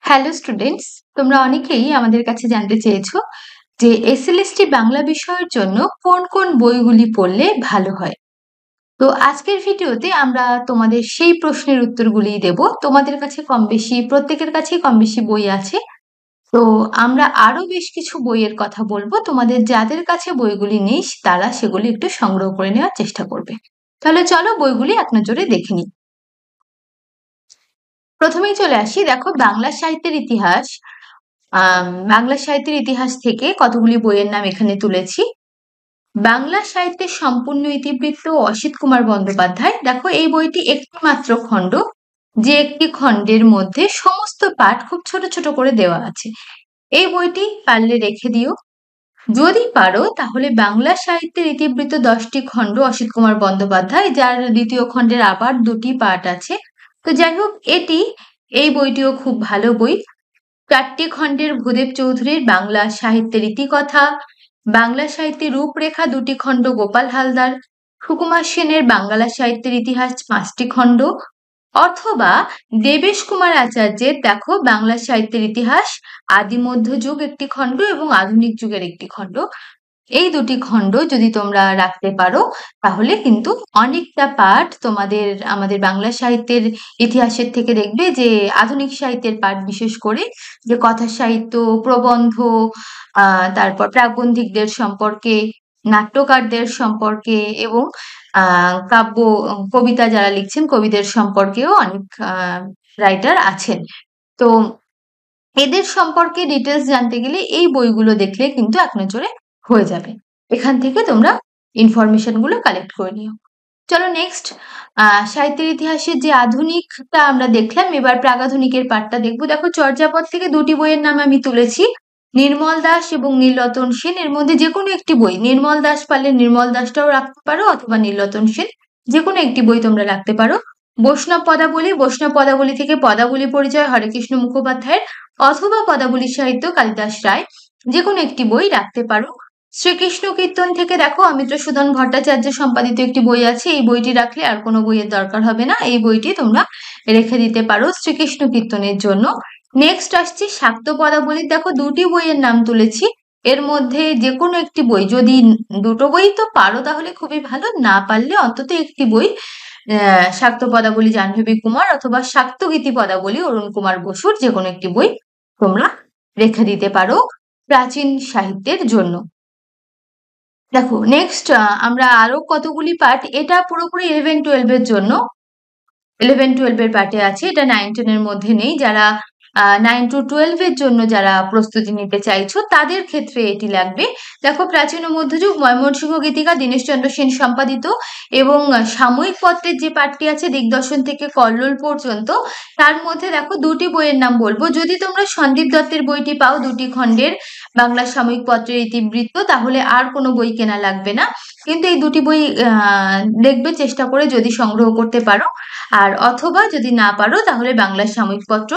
Hello students, তোমরা অনেকেই আমাদের কাছে জানতে চেয়েছো যে এসএলএসটি বাংলা বিষয়ের জন্য কোন কোন বইগুলি পড়লে ভালো হয়। তো আজকের ভিডিওতে আমরা তোমাদের সেই প্রশ্নের উত্তরগুলি দেব। তোমাদের কাছে কম বেশি প্রত্যেকের কাছেই কম বেশি বই আছে। তো আমরা আরো বেশ কিছু বইয়ের কথা বলবো, তোমাদের যাদের কাছে বইগুলি নেই তারা সেগুলি একটু সংগ্রহ করে নেওয়ার চেষ্টা করবে। তাহলে চলো বইগুলি এক নজরে দেখে নিই। প্রথমেই চলে আসি, দেখো বাংলা সাহিত্যের ইতিহাস। বাংলা সাহিত্যের ইতিহাস থেকে কতগুলি বইয়ের নাম এখানে তুলেছি। বাংলা সাহিত্যের সম্পূর্ণ ইতিবৃত্ত অসিত কুমার বন্দ্যোপাধ্যায়। দেখো এই বইটি একটি মাত্র খণ্ড, যে একটি খণ্ডের মধ্যে সমস্ত পাঠ খুব ছোট ছোট করে দেওয়া আছে। এই বইটি পারলে রেখে দিও। যদি পারো তাহলে বাংলা সাহিত্যের ইতিবৃত্ত 10টি খণ্ড অসিত কুমার বন্দ্যোপাধ্যায়, যার দ্বিতীয় খণ্ডের আবার 2টি পাঠ আছে। তো যাই হোক, এই বইটিও খুব ভালো বই। 4টি খণ্ডের ভূদেব চৌধুরীর বাংলা সাহিত্যের ইতিকথা, বাংলা সাহিত্যের রূপরেখা 2টি খণ্ড গোপাল হালদার, সুকুমার সেনের বাংলা সাহিত্যের ইতিহাস 5টি খণ্ড, অথবা দেবেশ কুমার আচার্যের দেখো বাংলা সাহিত্যের ইতিহাস আদি মধ্যযুগ একটি খণ্ড এবং আধুনিক যুগের একটি খণ্ড। এই 2টি খণ্ড যদি তোমরা রাখতে পারো তাহলে কিন্তু অনেকটা পাঠ তোমাদের আমাদের বাংলা সাহিত্যের ইতিহাসের থেকে দেখবে যে আধুনিক সাহিত্যের পাঠ, বিশেষ করে যে কথা সাহিত্য, প্রবন্ধ, তারপর প্রাবন্ধিকদের সম্পর্কে, নাট্যকারদের সম্পর্কে এবং কাব্য কবিতা যারা লিখছেন কবিদের সম্পর্কেও অনেক রাইটার আছেন। তো এদের সম্পর্কে ডিটেলস জানতে গেলে এই বইগুলো দেখলে কিন্তু এক নজরে হয়ে যাবে। এখান থেকে তোমরা ইনফরমেশন গুলো কালেক্ট করে নিও। চলো নেক্সট, সাহিত্যের ইতিহাসের যে আধুনিকটা আমরা দেখলাম, এবার প্রাগাধুনিকের পাঠটা দেখবো। দেখো চর্যাপদ থেকে 2টি বইয়ের নাম আমি তুলেছি, নির্মল দাস এবং নীলরতন সেন। এর মধ্যে যে কোনো একটি বই, নির্মল দাস পারলে নির্মল দাসটাও রাখতে পারো অথবা নীলরতন সেন, যে কোনো একটি বই তোমরা রাখতে পারো। বৈষ্ণব পদাবলী থেকে পদাবলী পরিচয় হরেকৃষ্ণ মুখোপাধ্যায়ের, অথবা পদাবলী সাহিত্য কালিদাস রায়, যে কোনো একটি বই রাখতে পারো। শ্রীকৃষ্ণ কীর্তন থেকে দেখো অমিত্রসূদন ভট্টাচার্য সম্পাদিত একটি বই আছে, এই বইটি রাখলে আর কোনো বইয়ের দরকার হবে না, এই বইটি তোমরা রেখে দিতে পারো শ্রীকৃষ্ণ কীর্তনের জন্য। নেক্সট আসছি শাক্ত পদাবলীর, দেখো 2টি বইয়ের নাম তুলেছি, এর মধ্যে যে কোনো একটি বই, যদি 2টো বই তো পারো তাহলে খুবই ভালো, না পারলে অন্তত একটি বই শাক্ত পদাবলী জাহ্নবী কুমার অথবা শাক্ত গীতি পদাবলী অরুণ কুমার বসুর, যে কোনো একটি বই তোমরা রেখে দিতে পারো প্রাচীন সাহিত্যের জন্য। দেখো নেক্সট, আমরা আরো কতগুলি পাঠ, এটা পুরোপুরি 11-12 এর জন্য, 11-12 এর পাঠে আছে, এটা 9-10 এর মধ্যে নেই। যারা 9-12 এর জন্য যারা প্রস্তুতি নিতে চাইছো তাদের ক্ষেত্রে এটি লাগবে। দেখো প্রাচীন ও মধ্যযুগ ময়মনসিংহ গীতিকা দীনেশচন্দ্র সেন সম্পাদিত, এবং সাময়িক পত্রের যে পাঠটি আছে দিগদর্শন থেকে কল্লোল পর্যন্ত, তার মধ্যে দেখো 2টি বইয়ের নাম বলবো। যদি তোমরা সন্দীপ দত্তের বইটি পাও 2টি খণ্ডের বাংলা সাময়িক পত্রের ইতিবৃত্ত, তাহলে আর কোনো বই কেনা লাগবে না, কিন্তু এই 2টি বই দেখবে চেষ্টা করে যদি সংগ্রহ করতে পারো। আর অথবা যদি না পারো তাহলে বাংলা সাময়িক পত্র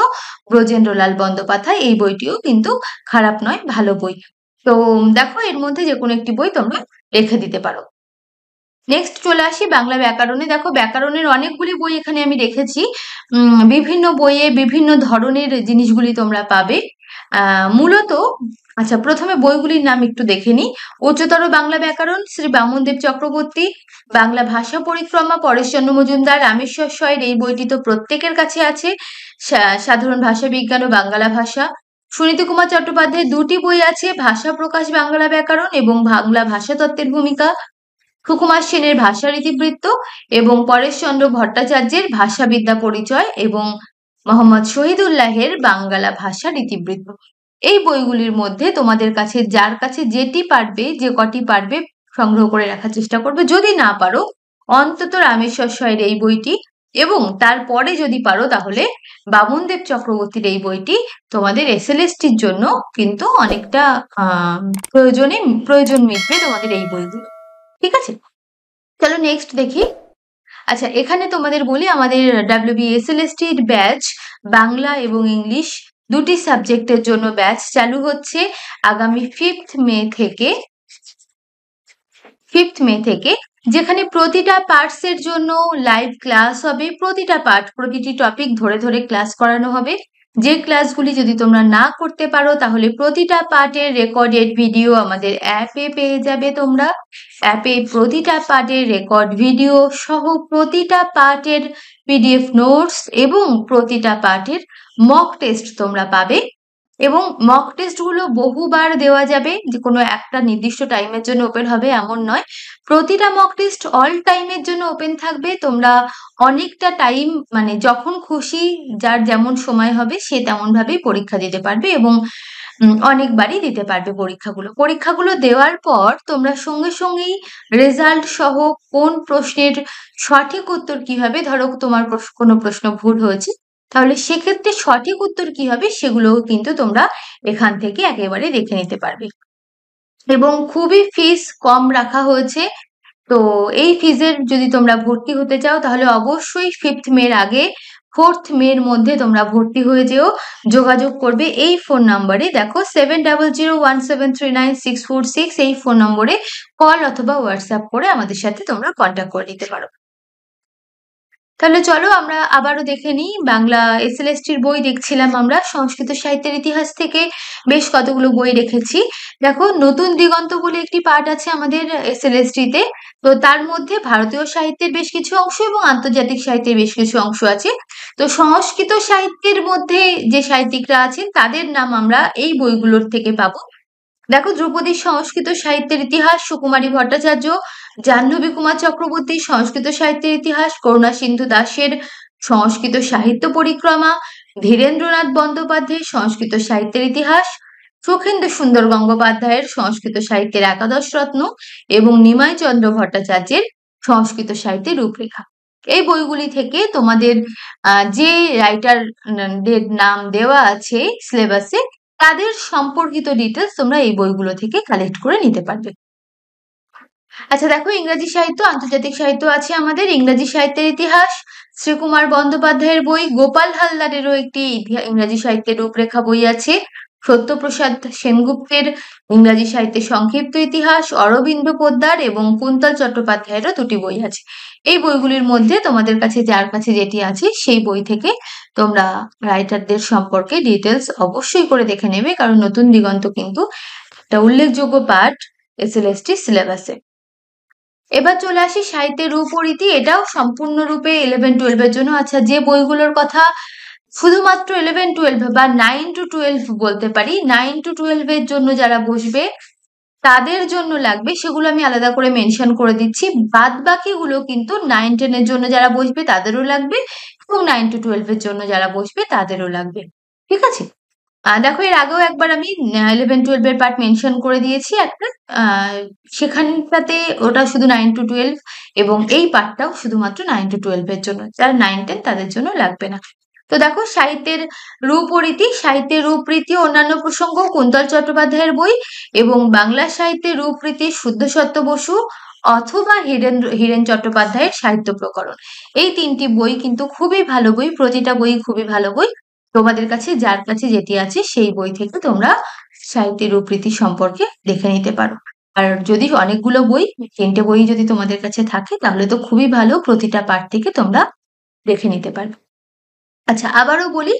ব্রজেন্দ্রলাল বন্দ্যোপাধ্যায়, এই বইটিও কিন্তু খারাপ নয়, ভালো বই। তো দেখো এর মধ্যে যে কোনো একটি বই তোমরা রেখে দিতে পারো। নেক্সট চলে আসি বাংলা ব্যাকরণে। দেখো ব্যাকরণের অনেকগুলি বই এখানে আমি রেখেছি, বিভিন্ন বইয়ে বিভিন্ন ধরনের জিনিসগুলি তোমরা পাবে। মূলত আচ্ছা, প্রথমে বইগুলির নাম একটু দেখে নিই। উচ্চতর বাংলা ব্যাকরণ শ্রী বামনদেব চক্রবর্তী, বাংলা ভাষা পরিক্রমা পরেশচন্দ্র মজুমদার, রামেশ্বর সয়ের, এই বইটি তো প্রত্যেকের কাছে আছে। সাধারণ ভাষা বিজ্ঞান ও বাংলা ভাষা, সুনীতি কুমার চট্টোপাধ্যায়ের 2টি বই আছে, ভাষা প্রকাশ বাংলা ব্যাকরণ এবং বাংলা ভাষা তত্ত্বের ভূমিকা, সুকুমার সেনের ভাষার ইতিবৃত্ত এবং পরেশচন্দ্র ভট্টাচার্যের ভাষাবিদ্যা পরিচয় এবং মোহাম্মদ শহীদুল্লাহের বাংলা ভাষার ইতিবৃত্ত। এই বইগুলির মধ্যে তোমাদের কাছে যার কাছে যেটি পারবে, যে কটি পারবে সংগ্রহ করে রাখার চেষ্টা করবে। যদি না পারো অন্তত রামেশ্বর সয়ের এই বইটি, এবং তারপরে যদি পারো তাহলে বামনদেব চক্রবর্তীর এই বইটি তোমাদের এসএলএসটির জন্য কিন্তু অনেকটা প্রয়োজন মিটবে তোমাদের এই বইগুলো। ঠিক আছে, চলো নেক্সট দেখি। আচ্ছা, এখানে তোমাদের বলি আমাদের WBSLST ব্যাচ বাংলা এবং ইংলিশ 2টি সাবজেক্টের জন্য ব্যাচ চালু হচ্ছে আগামী 5th মে থেকে, যেখানে প্রতিটা পার্টস এর জন্য লাইভ ক্লাস হবে। প্রতিটা পার্ট, প্রতিটি টপিক ধরে ধরে ক্লাস করানো হবে। যে ক্লাসগুলি যদি তোমরা না করতে পারো তাহলে প্রতিটা পার্টের রেকর্ডেড ভিডিও আমাদের অ্যাপে পেয়ে যাবে। তোমরা অ্যাপে প্রতিটা পার্টের রেকর্ড ভিডিও সহ প্রতিটা পার্টের পিডিএফ নোটস এবং প্রতিটা পার্টের মক টেস্ট তোমরা পাবে। এবং মক টেস্ট গুলো বহুবার দেওয়া যাবে, যে কোনো একটা নির্দিষ্ট টাইমের জন্য ওপেন হবে এমন নয়। প্রতিটা মক টেস্ট অল টাইমের জন্য ওপেন থাকবে। তোমরা অনেকটা টাইম, মানে যখন খুশি যার যেমন সময় হবে সে তেমন ভাবেই পরীক্ষা দিতে পারবে এবং অনেকবারই দিতে পারবে পরীক্ষাগুলো দেওয়ার পর তোমরা সঙ্গে সঙ্গেই রেজাল্ট সহ কোন প্রশ্নের সঠিক উত্তর কি হবে, ধরো তোমার কোনো প্রশ্ন ভুল হয়েছে, তাহলে সেক্ষেত্রে সঠিক উত্তর কি হবে সেগুলোও কিন্তু তোমরা এখান থেকে একেবারে দেখে নিতে পারবে। এবং খুবই ফিস কম রাখা হয়েছে। তো এই ফিজের যদি তোমরা ভর্তি হতে চাও তাহলে অবশ্যই 5th মের আগে 4th মের মধ্যে তোমরা ভর্তি হয়ে যেও। যোগাযোগ করবে এই ফোন নম্বরে, দেখো 7001739646, এই ফোন নম্বরে কল অথবা হোয়াটসঅ্যাপ করে আমাদের সাথে তোমরা কন্ট্যাক্ট করে নিতে পারো। তাহলে চলো আমরা আবারও দেখে নিই। বাংলা এসএলএসটির বই দেখছিলাম আমরা, সংস্কৃত সাহিত্যের ইতিহাস থেকে বেশ কতগুলো বই রেখেছি। দেখো নতুন দিগন্ত বলে একটি পার্ট আছে আমাদের এসএলএসটিতে। তো তার মধ্যে ভারতীয় সাহিত্যের বেশ কিছু অংশ এবং আন্তর্জাতিক সাহিত্যের বেশ কিছু অংশ আছে। তো সংস্কৃত সাহিত্যের মধ্যে যে সাহিত্যিকরা আছেন তাদের নাম আমরা এই বইগুলোর থেকে পাবো। দেখো দ্রৌপদীর সংস্কৃত সাহিত্যের ইতিহাস, সুকুমারী ভট্টাচার্য, জাহ্নবী কুমার চক্রবর্তী সংস্কৃত সাহিত্যের ইতিহাস, করুণা সিন্ধু দাসের সংস্কৃত সাহিত্য পরিক্রমা, ধীরেন্দ্রনাথ বন্দ্যোপাধ্যায়ের সংস্কৃত সাহিত্যের ইতিহাস, সুখেন্দু সুন্দর গঙ্গোপাধ্যায়ের সংস্কৃত সাহিত্যের একাদশ রত্ন এবং নিমাই চন্দ্র ভট্টাচার্যের সংস্কৃত সাহিত্যের রূপরেখা। এই বইগুলি থেকে তোমাদের যে রাইটারদের নাম দেওয়া আছে সিলেবাসে তাদের সম্পর্কিত ডিটেলস তোমরা এই বইগুলো থেকে কালেক্ট করে নিতে পারবে। আচ্ছা দেখো, ইংরাজি সাহিত্য, আন্তর্জাতিক সাহিত্য আছে আমাদের। ইংরাজি সাহিত্যের ইতিহাস শ্রীকুমার বন্দ্যোপাধ্যায়ের বই, গোপাল হালদারেরও একটি ইংরাজি সাহিত্যের রূপরেখা বই আছে, সত্যপ্রসাদ সেনগুপ্তের ইংরাজি সাহিত্যের সংক্ষিপ্ত ইতিহাস, অরবিন্দ পোদ্দার এবং কুন্তল চট্টোপাধ্যায়েরও দুটি বই আছে। এই বইগুলির মধ্যে তোমাদের কাছে যার কাছে যেটি আছে সেই বই থেকে তোমরা রাইটারদের সম্পর্কে ডিটেলস অবশ্যই করে দেখে নেবে, কারণ নতুন দিগন্ত কিন্তু একটা উল্লেখযোগ্য পার্ট এসএলএসটি সিলেবাসে। এবার চলে আসি সাহিত্যের রূপ ও রীতি। এটাও সম্পূর্ণরূপে 11-12 এর জন্য। আচ্ছা, যে বইগুলোর কথা শুধুমাত্র 11-12 বা 9-12 বলতে পারি, 9-12 এর জন্য যারা বসবে তাদের জন্য লাগবে, সেগুলো আমি আলাদা করে মেনশন করে দিচ্ছি। বাদ বাকিগুলো কিন্তু 9-10 এর জন্য যারা বসবে তাদেরও লাগবে এবং 9-12 এর জন্য যারা বসবে তাদেরও লাগবে। ঠিক আছে? দেখো এর আগেও একবার আমি 11-12 এর পার্ট মেনশন করে দিয়েছি একটা, সেখানটাতে ওটা শুধু 9-12 এবং এই পার্টটাও শুধুমাত্র 9-12 এর জন্য, যারা 9-10 তাদের জন্য লাগবে না। তো দেখো সাহিত্যের রূপ ও রীতি, সাহিত্যের রূপ রীতি অন্যান্য প্রসঙ্গ কুন্তল চট্টোপাধ্যায়ের বই, এবং বাংলা সাহিত্যের রূপ রীতি শুদ্ধসত্য বসু অথবা হীরেন চট্টোপাধ্যায়ের সাহিত্য প্রকরণ। এই তিনটি বই কিন্তু খুবই ভালো বই, প্রতিটা বই খুবই ভালো বই। তোমাদের কাছে যার কাছে যেটি আছে সেই বই থেকে তোমরা সাহিত্যের রূপরীতি সম্পর্কে দেখে নিতে পারো। আর যদি অনেকগুলো বই, 3টে বই যদি তোমাদের কাছে থাকে তাহলে তো খুবই ভালো, প্রতিটা পার্ট থেকে তোমরা দেখে নিতে পারবে। আচ্ছা আবারও বলি,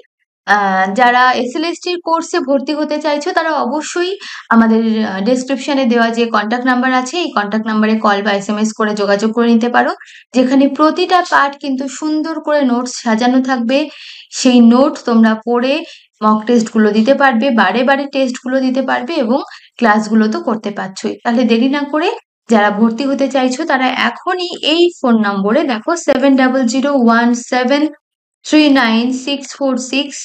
যারা এসএলএসটির কোর্সে ভর্তি হতে চাইছো তারা অবশ্যই আমাদের ডেসক্রিপশনে দেওয়া যে কন্ট্যাক্ট নাম্বার আছে এই কন্ট্যাক্ট নাম্বারে কল বা SMS করে যোগাযোগ করে নিতে পারো, যেখানে প্রতিটা পার্ট কিন্তু সুন্দর করে নোটস সাজানো থাকবে। সেই নোট তোমরা পড়ে মক টেস্টগুলো দিতে পারবে, বারে বারে টেস্টগুলো দিতে পারবে এবং ক্লাসগুলো তো করতে পারছোই। তাহলে দেরি না করে যারা ভর্তি হতে চাইছো তারা এখনই এই ফোন নম্বরে, দেখো 7001739646,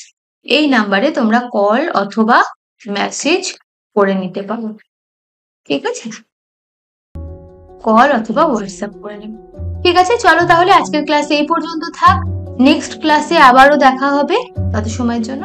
এই নাম্বারে তোমরা কল অথবা মেসেজ করে নিতে পারো। ঠিক আছে? কল অথবা হোয়াটসঅ্যাপ করে নেবে। ঠিক আছে, চলো তাহলে আজকের ক্লাস এই পর্যন্ত থাক। নেক্সট ক্লাসে আবারও দেখা হবে। তত সময়ের জন্য